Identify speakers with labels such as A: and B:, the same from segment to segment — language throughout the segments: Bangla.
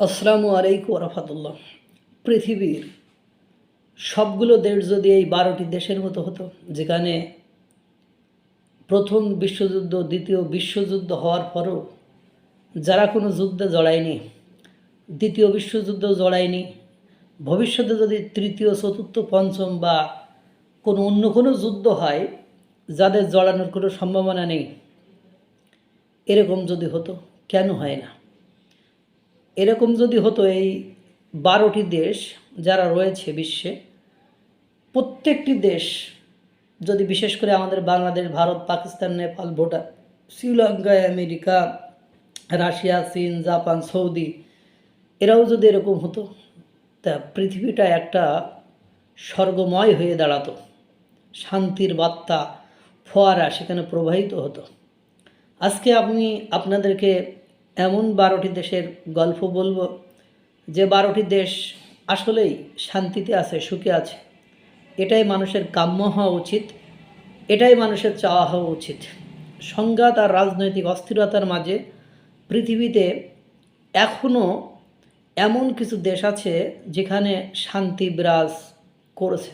A: আসসালামু আলাইকুম রহমতুল্লাহ। পৃথিবীর সবগুলো দেশ যদি এই 12টি দেশের মতো হতো, যেখানে প্রথম বিশ্বযুদ্ধ দ্বিতীয় বিশ্বযুদ্ধ হওয়ার পরও যারা কোনো যুদ্ধে জড়ায়নি, দ্বিতীয় বিশ্বযুদ্ধ জড়ায়নি, ভবিষ্যতে যদি তৃতীয় চতুর্থ পঞ্চম বা অন্য কোনো যুদ্ধ হয় যাদের জড়ানোর কোনো সম্ভাবনা নেই, এরকম যদি হতো, কেন হয় না? এরকম যদি হতো, এই 12টি দেশ যারা রয়েছে বিশ্বে, প্রত্যেকটি দেশ যদি, বিশেষ করে আমাদের বাংলাদেশ, ভারত, পাকিস্তান, নেপাল, ভুটান, শ্রীলঙ্কা, আমেরিকা, রাশিয়া, চীন, জাপান, সৌদি, এরাও যদি এরকম হতো, তা পৃথিবীটা একটা স্বর্গময় হয়ে দাঁড়াতো। শান্তির বার্তা ফোয়ারা সেখানে প্রবাহিত হতো। আজকে আমি আপনাদেরকে এমন 12টি দেশের গল্প বলবো, যে 12টি দেশ আসলেই শান্তিতে আছে, সুখে আছে। এটাই মানুষের কাম্য হওয়া উচিত, এটাই মানুষের চাওয়া হওয়া উচিত। সংঘাত আর রাজনৈতিক অস্থিরতার মাঝে পৃথিবীতে এখনও এমন কিছু দেশ আছে যেখানে শান্তি বিরাজ করেছে।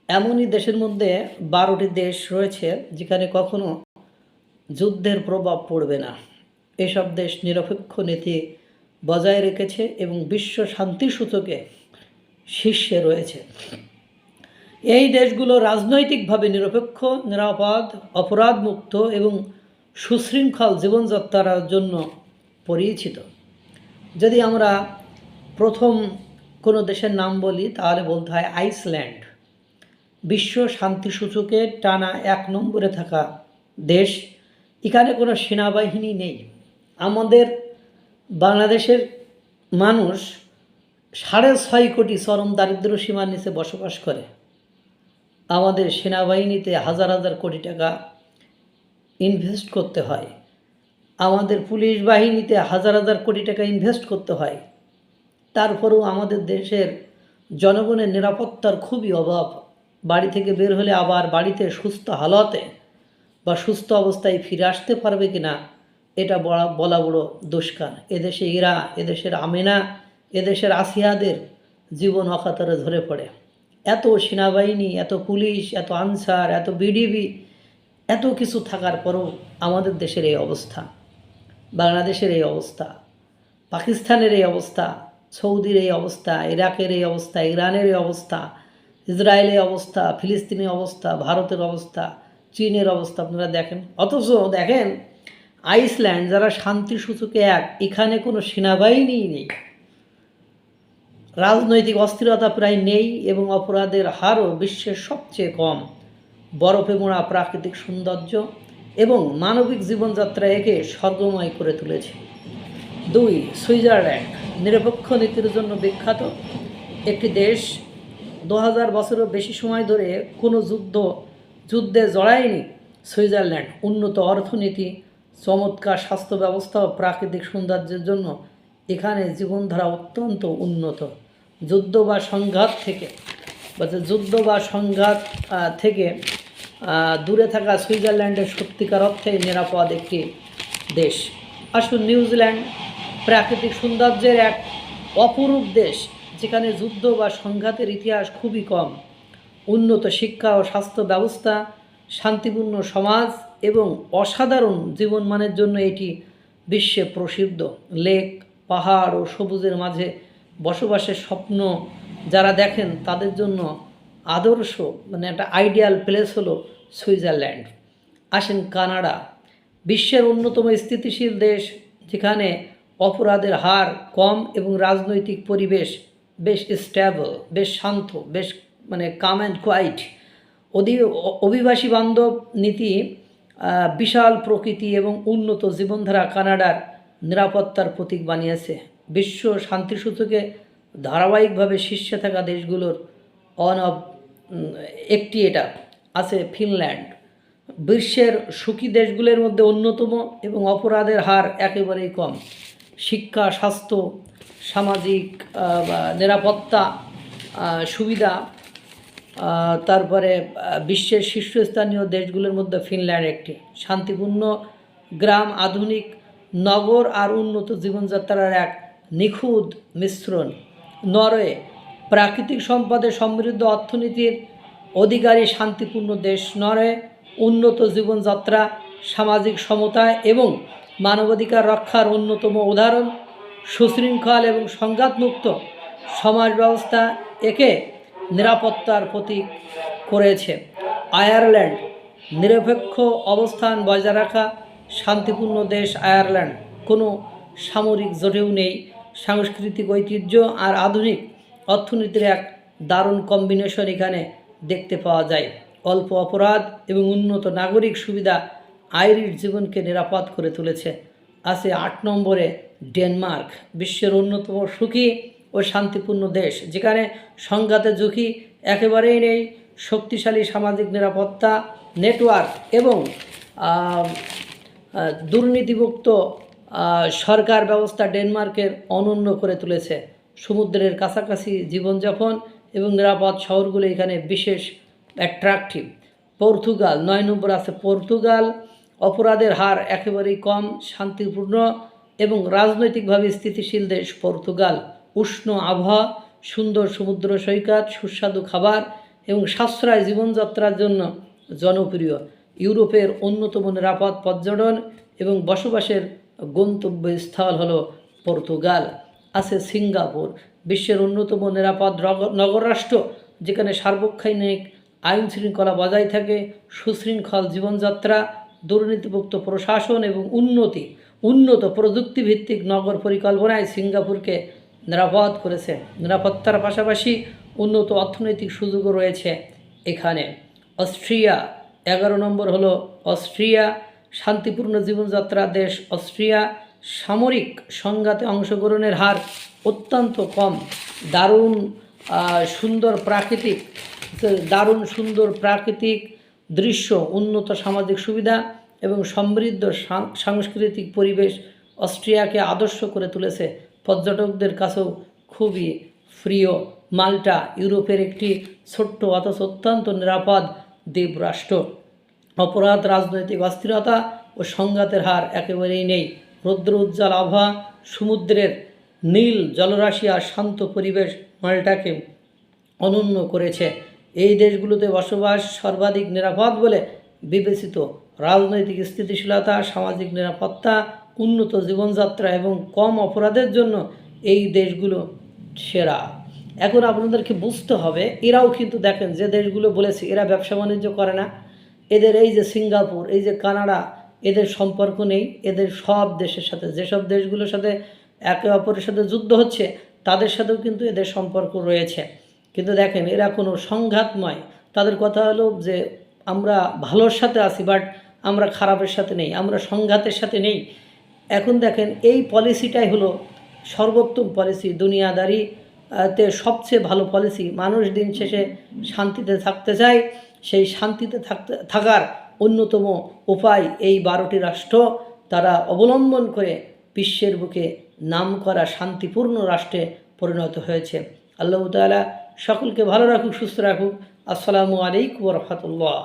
A: এমনই দেশের মধ্যে 12টি দেশ রয়েছে যেখানে কখনো যুদ্ধের প্রভাব পড়বে না। এসব দেশ নিরপেক্ষ নীতি বজায় রেখেছে এবং বিশ্ব শান্তি সূচকে শীর্ষে রয়েছে। এই দেশগুলো রাজনৈতিকভাবে নিরপেক্ষ, নিরাপদ, অপরাধমুক্ত এবং সুশৃঙ্খল জীবনযাত্রার জন্য পরিচিত। যদি আমরা প্রথম কোনো দেশের নাম বলি, তাহলে বলতে হয় আইসল্যান্ড। বিশ্ব শান্তি সূচকে টানা 1 নম্বরে থাকা দেশ। এখানে কোনো সেনাবাহিনী নেই। আমাদের বাংলাদেশের মানুষ 6.5 কোটি চরম দারিদ্র্য সীমার নিচে বসবাস করে। আমাদের সেনাবাহিনীতে হাজার হাজার কোটি টাকা ইনভেস্ট করতে হয়, আমাদের পুলিশ বাহিনীতে হাজার হাজার কোটি টাকা ইনভেস্ট করতে হয়। তারপরেও আমাদের দেশের জনগণের নিরাপত্তার খুবই অভাব। বাড়ি থেকে বের হলে আবার বাড়িতে সুস্থ হালতে বা সুস্থ অবস্থায় ফিরে আসতে পারবে কিনা, এটা বলা বড় দুষ্কার। এদেশে ইরা, এদেশের আমেনা, এদেশের আসিয়াদের জীবন অকাতরে ধরে পড়ে। এত সেনাবাহিনী, এত পুলিশ, এত আনসার, এত বিডিবি, এত কিছু থাকার পরও আমাদের দেশের এই অবস্থা, বাংলাদেশের এই অবস্থা, পাকিস্তানের এই অবস্থা, সৌদির এই অবস্থা, ইরাকের এই অবস্থা, ইরানের এই অবস্থা, ইসরায়েলের অবস্থা, ফিলিস্তিনের অবস্থা, ভারতের অবস্থা, চীনের অবস্থা আপনারা দেখেন। অথচ দেখেন আইসল্যান্ড, যারা শান্তি সূচকে 1, এখানে কোনো সেনাবাহিনীই নেই, রাজনৈতিক অস্থিরতা প্রায় নেই এবং অপরাধের হারও বিশ্বের সবচেয়ে কম। বরফে মোড়া প্রাকৃতিক সৌন্দর্য এবং মানবিক জীবনযাত্রা একে স্বর্গময় করে তুলেছে। 2, সুইজারল্যান্ড। নিরপেক্ষ নীতির জন্য বিখ্যাত একটি দেশ। 2000 বছরেরও বেশি সময় ধরে কোনো যুদ্ধে জড়ায়নি সুইজারল্যান্ড। উন্নত অর্থনীতি, চমৎকার স্বাস্থ্য ব্যবস্থা ও প্রাকৃতিক সৌন্দর্যের জন্য এখানে জীবনধারা অত্যন্ত উন্নত। যুদ্ধ বা সংঘাত থেকে দূরে থাকা সুইজারল্যান্ডের সত্যিকার অর্থে নিরাপদ একটি দেশ। আসুন নিউজিল্যান্ড। প্রাকৃতিক সৌন্দর্যের এক অপরূপ দেশ, যেখানে যুদ্ধ বা সংঘাতের ইতিহাস খুবই কম। উন্নত শিক্ষা ও স্বাস্থ্য ব্যবস্থা, শান্তিপূর্ণ সমাজ এবং অসাধারণ জীবনমানের জন্য এটি বিশ্বে প্রসিদ্ধ। লেক, পাহাড় ও সবুজের মাঝে বসবাসের স্বপ্ন যারা দেখেন, তাদের জন্য আদর্শ, একটা আইডিয়াল প্লেস হলো সুইজারল্যান্ড। আসেন কানাডা। বিশ্বের অন্যতম স্থিতিশীল দেশ, যেখানে অপরাধের হার কম এবং রাজনৈতিক পরিবেশ বেশ স্টেবল, বেশ শান্ত, বেশ কাম অ্যান্ড কোয়াইট। অভিবাসী বান্ধব নীতি, বিশাল প্রকৃতি এবং উন্নত জীবনধারা কানাডার নিরাপত্তার প্রতীক বানিয়েছে। বিশ্ব শান্তি সূচকে ধারাবাহিকভাবে শীর্ষে থাকা দেশগুলোর একটি এটা আছে ফিনল্যান্ড। বিশ্বের সুখী দেশগুলোর মধ্যে অন্যতম এবং অপরাধের হার একেবারেই কম। শিক্ষা, স্বাস্থ্য, সামাজিক নিরাপত্তা সুবিধা, তারপরে বিশ্বের শীর্ষস্থানীয় দেশগুলোর মধ্যে ফিনল্যান্ড একটি। শান্তিপূর্ণ গ্রাম, আধুনিক নগর আর উন্নত জীবনযাত্রার এক নিখুঁত মিশ্রণ। নরওয়ে প্রাকৃতিক সম্পদে সমৃদ্ধ, অর্থনীতির অধিকারী, শান্তিপূর্ণ দেশ। নরওয়ে উন্নত জীবনযাত্রা, সামাজিক সমতা এবং মানবাধিকার রক্ষার অন্যতম উদাহরণ। সুশৃঙ্খল এবং সংঘাতমুক্ত সমাজ ব্যবস্থা একে নিরাপত্তার প্রতীক করেছে। আয়ারল্যান্ড নিরপেক্ষ অবস্থান বজায় রাখা, শান্তিপূর্ণ দেশ আয়ারল্যান্ড। কোনো সামরিক জোটেও নেই। সাংস্কৃতিক ঐতিহ্য আর আধুনিক অর্থনীতির এক দারুণ কম্বিনেশন এখানে দেখতে পাওয়া যায়। অল্প অপরাধ এবং উন্নত নাগরিক সুবিধা আইরিশ জীবনকে নিরাপদ করে তুলেছে। আছে 8 নম্বরে ডেনমার্ক, বিশ্বের অন্যতম সুখী ও শান্তিপূর্ণ দেশ, যেখানে সংঘাতের ঝুঁকি একেবারেই নেই। শক্তিশালী সামাজিক নিরাপত্তা নেটওয়ার্ক এবং দুর্নীতিমুক্ত সরকার ব্যবস্থা ডেনমার্কের অনন্য করে তুলেছে। সমুদ্রের কাছাকাছি জীবনযাপন এবং নিরাপদ শহরগুলো এখানে বিশেষ অ্যাট্রাকটিভ। পর্তুগাল 9 নম্বর আছে পর্তুগাল। অপরাধের হার একেবারেই কম, শান্তিপূর্ণ এবং রাজনৈতিকভাবে স্থিতিশীল দেশ পর্তুগাল। উষ্ণ আবহাওয়া, সুন্দর সমুদ্র সৈকত, সুস্বাদু খাবার এবং সাশ্রয় জীবনযাত্রার জন্য জনপ্রিয়। ইউরোপের অন্যতম নিরাপদ পর্যটন এবং বসবাসের গন্তব্যস্থল হলো পর্তুগাল। আছে সিঙ্গাপুর, বিশ্বের অন্যতম নিরাপদ নগররাষ্ট্র, যেখানে সার্বক্ষণিক আইন শৃঙ্খলা বজায় থাকে, সুশৃঙ্খল জীবনযাত্রা, দুর্নীতিমুক্ত প্রশাসন এবং উন্নত প্রযুক্তিভিত্তিক নগর পরিকল্পনায় সিঙ্গাপুরকে নিরাপদ করেছে। নিরাপত্তার পাশাপাশি উন্নত অর্থনৈতিক সুযোগও রয়েছে এখানে। অস্ট্রিয়া 11 নম্বর হলো অস্ট্রিয়া, শান্তিপূর্ণ জীবনযাত্রা দেশ অস্ট্রিয়া। সামরিক সংঘাতে অংশগ্রহণের হার অত্যন্ত কম। দারুণ সুন্দর প্রাকৃতিক দৃশ্য, উন্নত সামাজিক সুবিধা এবং সমৃদ্ধ সাংস্কৃতিক পরিবেশ অস্ট্রিয়াকে আদর্শ করে তুলেছে। পর্যটকদের কাছেও খুবই প্রিয়। মাল্টা ইউরোপের একটি ছোট্ট অথচ অত্যন্ত নিরাপদ দ্বীপরাষ্ট্র। অপরাধ, রাজনৈতিক অস্থিরতা ও সংঘাতের হার একেবারেই নেই। রৌদ্র উজ্জ্বল আবহাওয়া, সমুদ্রের নীল জলরাশি আর শান্ত পরিবেশ মাল্টাকে অনন্য করেছে। এই দেশগুলোতে বসবাস সর্বাধিক নিরাপদ বলে বিবেচিত। রাজনৈতিক স্থিতিশীলতা, সামাজিক নিরাপত্তা, উন্নত জীবনযাত্রা এবং কম অপরাধের জন্য এই দেশগুলো সেরা। এখন আপনাদেরকে বুঝতে হবে, এরাও কিন্তু দেখেন যে দেশগুলো বলেছে এরা ব্যবসা বাণিজ্য করে না। এদের এই যে সিঙ্গাপুর, এই যে কানাডা, এদের সম্পর্ক নেই। এদের সব দেশের সাথে, যেসব দেশগুলোর সাথে একে অপরের সাথে যুদ্ধ হচ্ছে তাদের সাথেও কিন্তু এদের সম্পর্ক রয়েছে। কিন্তু দেখেন এরা কোনো সংঘাতময়, তাদের কথা হলো যে আমরা ভালোর সাথে আছি বাট আমরা খারাপের সাথে নেই, আমরা সংঘাতের সাথে নেই। এখন দেখেন এই পলিসিটাই হলো সর্বোত্তম পলিসি, দুনিয়াদারিতে সবচেয়ে ভালো পলিসি। মানুষ দিন শেষে শান্তিতে থাকতে চায়, সেই শান্তিতে থাকার অন্যতম উপায় এই 12টি রাষ্ট্র তারা অবলম্বন করে বিশ্বের বুকে নামকরা শান্তিপূর্ণ রাষ্ট্রে পরিণত হয়েছে। আল্লাহ তাআলা সকলকে ভালো রাখুক, সুস্থ রাখুক। আসসালামু আলাইকুম ওয়া রাহমাতুল্লাহ।